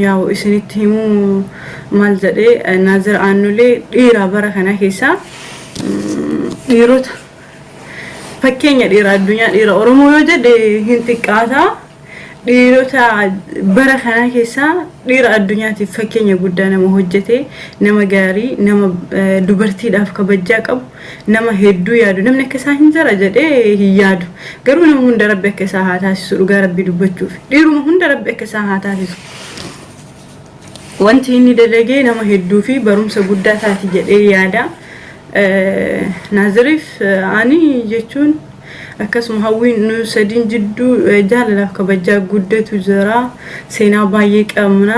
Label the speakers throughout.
Speaker 1: yaa'u isinitti himuu maal jedhee Naazir Aannulee dhiira bara kana keessa dhiirota fakkeenya dhiira addunyaa dhiira Oromoo yoo jedhe hin xiqqaata. Dhiirota bara kana keessa dhiira addunyaatiif fakkeenya guddaa nama hojjete, nama gaarii, nama dubartiidhaaf kabajaa qabu, nama hedduu yaadu. Namni akka isaa hin jira jedhee hin yaadu. Garuu nama hunda Rabbi akka isaa haa taasisu dhugaa Rabbi dubbachuuf. Dhiiruma hunda Rabbi akka isaa haa taasisu. Wanti inni dalagee nama hedduu fi barumsa guddaa taati jedhee yaada. Naaziriif ani jechuun akkasuma hawwiin nu sadiin jidduu jaalalaaf kabajaa guddatu jira. Seenaa baay'ee qabna.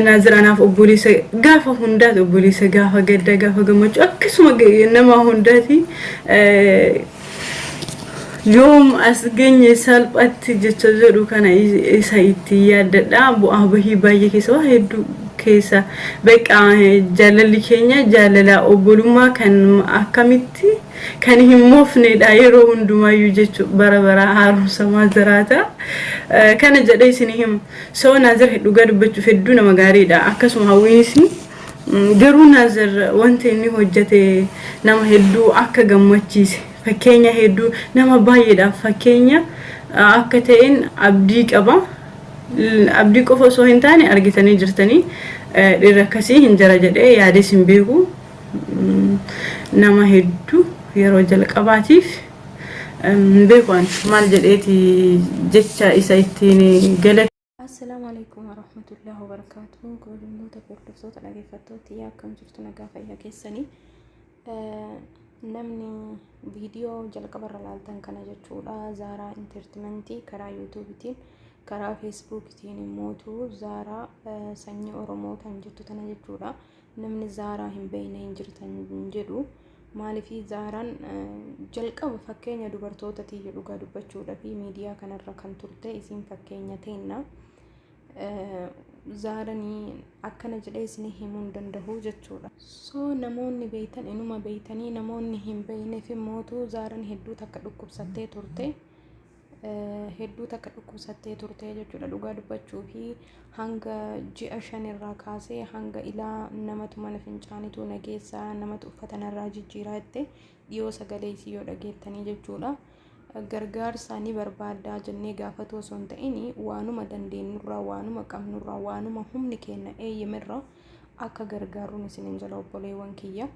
Speaker 1: Naazir anaaf obboleessa gaafa hundaati obboleessa gaafa gadda gaafa gammachuu akkasuma nama hundaati. Yoom as geenye salphatti jecha jedhu kana isa itti yaadadha. Bu'aa bahii baay'ee keessa waa hedduu keessa beekaa jaalalli keenya jaalala obbolummaa kan akkamitti kan hin moofnedha yeroo hundumayyuu jechuudha bara bara haaromsamaa jiraata. Kana jedhee isin himu soo Naazir dhugaa dubbachuuf hedduu nama gaariidha. Akkasuma hawwiinis garuu Naazir wanti inni hojjete nama hedduu akka gammachiise fakkeenya hedduu nama baay'eedhaaf fakkeenya akka ta'een abdii qaba. Abdii qofa osoo hin taane argitanii jirtanii dhiira akkasii hin jira jedhee yaades hin beeku. Nama hedduu yeroo jalqabaatiif beekan maal jedheeti jecha isa ittiin galate.
Speaker 2: Assalamu alaikum warahmatullahi wabarakatuh. Goolummoota hordoftoota dhaggeeffattoota akkam jirtu nagaa fayyaa keessanii. Namni viidiyoo jalqabarra laaltan kana jechuudha Zaaraa Entertainmentii karaa YouTubetiin karaa Facebookitiin immoo Zaaraa sanyii Oromoo kan jettu tana jechuudha. Namni Zaaraa hin beekne hin jirtan jedhu maaliif Zaaraan jalqaba fakkeenya dubartootatii dhugaa dubbachuudha fi miidiyaa kanarra kan turte isin fakkeenya teenna. Zaaranii akkana jedhee isin himuu hin danda'u jechuudha. So namoonni beeytan inuma beeytanii namoonni hin beekneef immoo Zaaraan hedduu takka dhukkubsattee turte. Hedduu takka dhukkubsattee turte jechuudha dhugaa dubbachuu fi hanga ji'a 5 irraa kaasee hanga ilaa namatu mana fincaanitu nageessaa namatu uffata narraa jijjiiraatte dhiyoo sagalee isii yoo dhageettanii jechuudha. Gargaarsa ni barbaadaa jennee gaafatoo osoo hin ta'in waanuma dandeenyurraa waanuma qabnurraa waanuma humni keenya eeyyamerraa akka gargaaruun isin jala obboleewwan kiyya.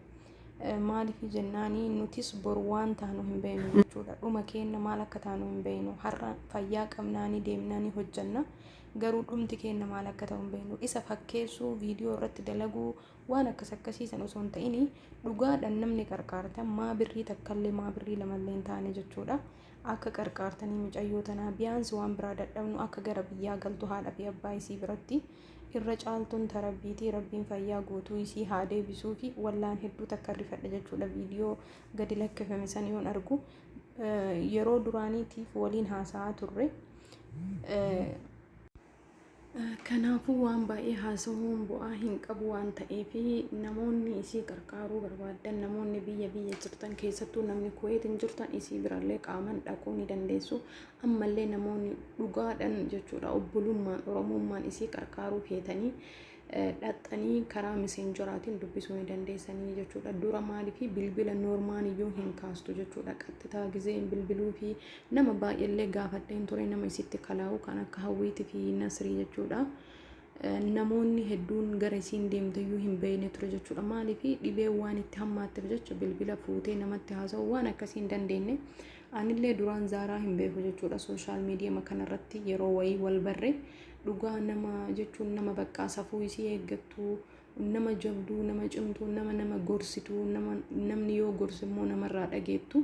Speaker 2: Maaliif jennaanii nutis bor waan taanu hin beeknu jechuudha. Dhuma keenya maal akka taanu hin beeknu. Har'a fayyaa qabnaanii deemnaanii hojjanna. Garuu dhumti keenya maal akka ta'u hin beeknu. Isa fakkeessuu viidiyoo irratti dalaguu waan akkas akkasiisan osoo hin ta'in dhugaadhaan namni qarqaartan maa birrii takkallee maa birrii lamallee hin taane jechuudha. Akka qarqaartanii mucayyoo tanaa biyaansi waan biraa dadhabnu akka gara biyyaa galtu haadha fi abbaa isii biratti irra caaltuun tarabbiitii rabbiin fayyaa guutuu isii haa deebisuu fi wallaan hedduu takka rifadha jechuudha. Viidiyoo gadi lakkifame san yoon argu yeroo duraaniitiif waliin haasa'aa turre. Kanaafuu waan baay'ee haasa'uun bu'aa hin qabu waan ta'eef namoonni isii qarqaaruu barbaadan namoonni biyya jirtan keessattuu namni Kuweetiin jirtan isii birallee qaaman dhaquu ni dandeessu. Ammallee namoonni dhugaadhaan jechuudha obbolummaan Oromummaan isii qarqaaruu feetanii dhaxxanii karaa meseenjaraatiin dubbisuu ni dandeessanii jechuudha. Dura maaliif bilbila noormaan iyyuu hin kaastu jechuudha. Qaxxitaa gizeen bilbiluu fi nama baay'eellee gaafadheen ture nama isitti kalaa'u kan akka Hawwiitii fi Nasrii jechuudha. Namoonni hedduun gara isiin deemtayyuu hin beekne ture jechuudha. Maaliif dhibee waan itti hammaatteef jecha bilbila fuutee namatti haasa'u waan akkasii hin dandeenye. Anillee duraan Zaaraa hin beeku jechuudha. Sooshaal miidiyaa kanarratti yeroo wayii wal barre dhugaa nama jechuun nama baqqaa safuu isii eeggattu nama jabduu nama cimtuu nama gorsituu namni yoo gorse immoo namarraa dhageettu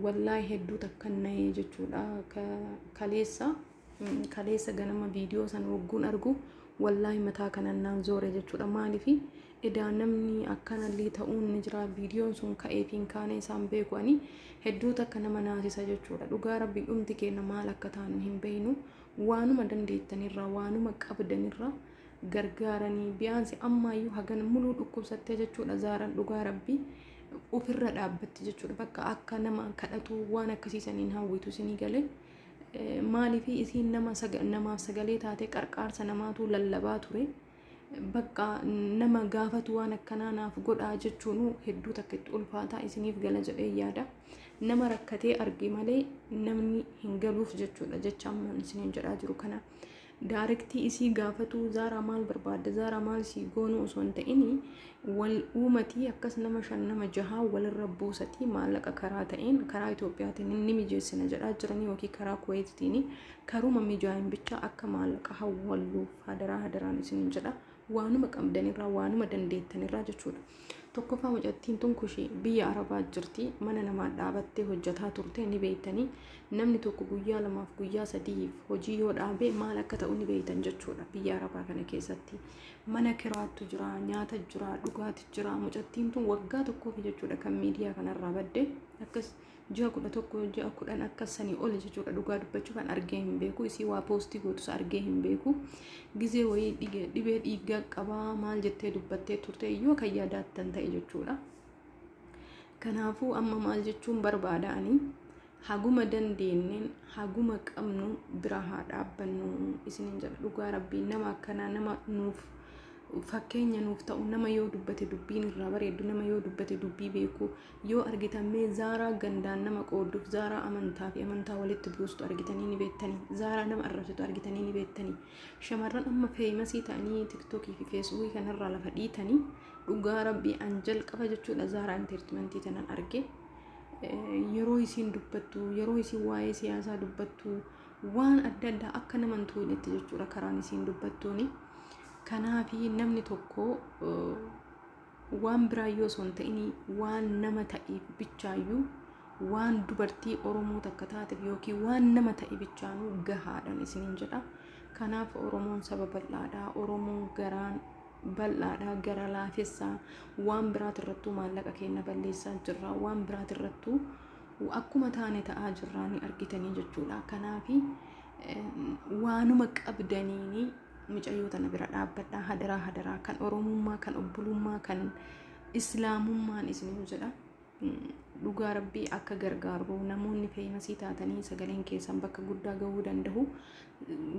Speaker 2: wallaahi hedduu takkannae jechuudha. Kaleessa ganama viidiyoo san wagguun argu wallaahi mataa kanannaan zoore jechuudha. Maaliif edaa namni akkanallee ta'uun ni jira. Viidiyoon sun ka'eefiin kaane isaan beeku'anii hedduu takka nama naasisa jechuudha. Dhugaa rabbii dhumti keenya maal akka taanu hin beeknu. Waanuma dandeettanirraa waanuma qabdanirraa gargaaranii biyaansi ammayyuu hagan muluu dhukkubsattee jechuudha. Zaaraan dhugaa rabbii ofirra dhaabbatti jechuudha. Bakka akka nama kadhatu waan akkasiisaniin hawwitu isinii galee maaliif isiin namaaf sagalee taate qarqaarsa namaatu lallabaa ture. Bakka nama gaafatu waan akkanaa naaf godhaa jechuun hedduu takka itti ulfaataa isiniif gala jedhee yaada. Nama rakkatee arge malee namni hin galuuf jechuudha jecha amma isiniin jedhaa jiru kana. Daarektii isii gaafatu Zaaraa maal barbaadda, Zaaraa maal si goonu osoo hin ta'in wal uumatii akkas nama 5 nama 6 walirra buusatii maallaqa karaa ta'een karaa Itoophiyaatiin inni mijeessina jedhaa jiranii yookiin karaa Kuweetiin karuma mijaa'in bicha akka maallaqa hawwalluuf hadaraan isiniin jedha. Waanuma qabdanirraa waanuma dandeettanirraa jechuudha. Tokkoffaa mucattiin tun kushee biyya Arabaa jirti, mana namaa dhaabattee hojjetaa turte ni beeytanii. Namni tokko guyyaa 2 fi guyyaa 3 hojii yoo dhaabe maal akka ta'u ni beeytan jechuudha. Biyya Arabaa kana keessatti mana kiraattu jira, nyaata jira, dhugaati jira. Mucattiin tun waggaa tokkoof jechuudha kan miidiyaa kanarraa badde akkas ji'a 11 ji'a 10 akkas sanii ol jechuudha. Dhugaa dubbachuu kan argee hin beeku, isii waa poostii gootus argee hin beeku. Gizee wayii dhibee dhiigaa qabaa maal jettee dubbattee turte yoo kan yaadaattan ta'e jechuudha. Kanaafuu amma maal jechuun barbaada'anii haguma dandeenyeen haguma qabnu bira haa dhaabbannu isiniin jedha. Dhugaa rabbii nama akkanaa nama nuuf fakkeenya nuuf ta'u nama yoo dubbate dubbiin irraa bareedu, nama yoo dubbate dubbii beeku, yoo argitamee Zaaraa gandaan nama qoodduuf Zaaraa amantaa fi amantaa walitti buustu argitanii ni beektanii, Zaaraa nama arrabsitu argitanii ni beektanii. Shamarran amma feemasii ta'anii TikTokii fi Feesbuukii kanarraa lafa dhiitanii dhugaa rabbii an jalqaba jechuudha. Zaaraa entertainmentii tanan arge yeroo isiin dubbattu, yeroo isiin waa'ee siyaasaa dubbattu waan adda addaa akka naman tuunetti jechuudha karaan isiin dubbattuuni. Kanaafi namni tokko waan biraa yoo osoo hin ta'in waan nama ta'eef bichaayyuu waan dubartii Oromoo takka taateef yookiin waan nama ta'e bichaanuu gahaadhaan isiniin jedha. Kanaaf Oromoon saba bal'aadha, Oromoon garaan bal'aadha, gara laafessaa waan biraatirrattuu maallaqa keenya balleessaa jirra, waan biraatirrattuu akkuma taane ta'aa jirraa ni argitanii jechuudha. Kanaafi waanuma qabdaniini mucayyoo tana bira dhaabbadhaa hadaraa kan Oromummaa kan obbulummaa kan Islaamummaan isiniin jedha. Dhugaa rabbii akka gargaaru namoonni feemasii taatanii sagaleen keessan bakka guddaa gahuu danda'u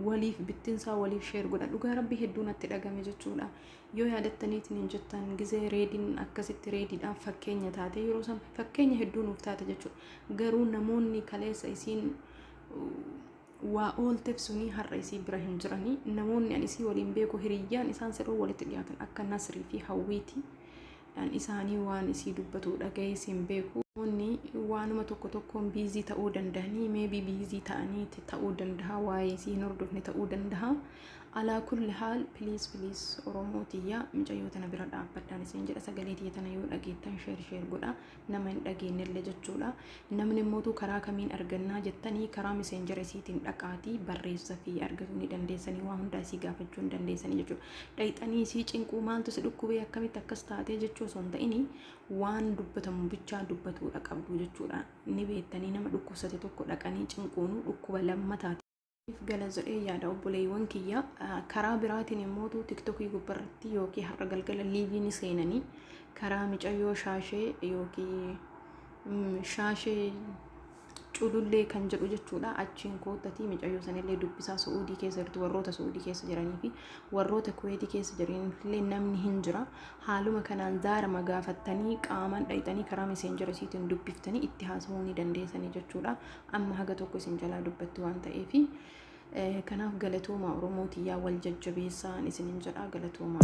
Speaker 2: waliif bittinsaa waliif sheer godha. Dhugaa rabbii hedduun natti dhagame jechuudha. Yoo yaadattaniitiin hin jettan gizee reediin akkasitti reediidhaaf fakkeenya taate yeroo san fakkeenya hedduu nuuf taate jechuudha. Garuu namoonni kaleessa isiin waa oolteef suni har'a isii bira hin jiranii. Namoonni an isii waliin beeku hiriyyaan isaan sirroo walitti dhiyaatan akka Nasrii fi Hawwiiti. Isaanii waan isii dubbatu dhaga'ee siin beeku. Namoonni waanuma tokkoon biizii ta'uu danda'anii meebii biizii ta'anii ta'uu danda'a, waa'ee isii hin hordofne ta'uu danda'a. Alaa kulli haal piliis Oromootiyyaa mucayyoo tana bira dhaabbadhaan isin jedha. Sagalee tiyya tana yoo dhageettan sheer godha nama hin dhageenyellee jechuudha. Namni immootu karaa kamiin argannaa jettanii karaa meseenjera isiitiin dhaqaatii barreessa fi argatuu ni dandeessanii waa hundaa isii gaafachuu hin dandeessanii jechuudha. Dhayxanii isii cinquu maaltu si dhukkubee akkamitti akkas taatee jechuu osoo hin ta'in waan dubbatamu bichaa dubbatuudha qabdu jechuudha. Ni beektanii nama dhukkubsate tokko dhaqanii cinquun dhukkuba lammataati. Gala jedhee yaada obboleewwan kiyya. Karaa biraatiin immoo TikTokii gubbarratti yookiin har'a galgala liivii ni seenanii karaa mucayyoo shaashee yookiin shaashee culullee kan jedhu jechuudha. Achiin koottatii mucayyoo sanillee dubbisaa Suudii keessa jirtu, warroota Suudii keessa jiranii fi warroota Kuweetii keessa jiranillee namni hin jira. Haaluma kanaan Zaaraa gaafattanii qaamaan dhayxanii karaa meseenjera isiitiin dubbiftanii itti haasa'uu ni dandeessanii jechuudha. Amma haga tokko isin jalaa dubbatti waan ta'eef kanaaf galatooma Oromootiyyaa wal jajjabeessaan isinin jedha. Galatooma.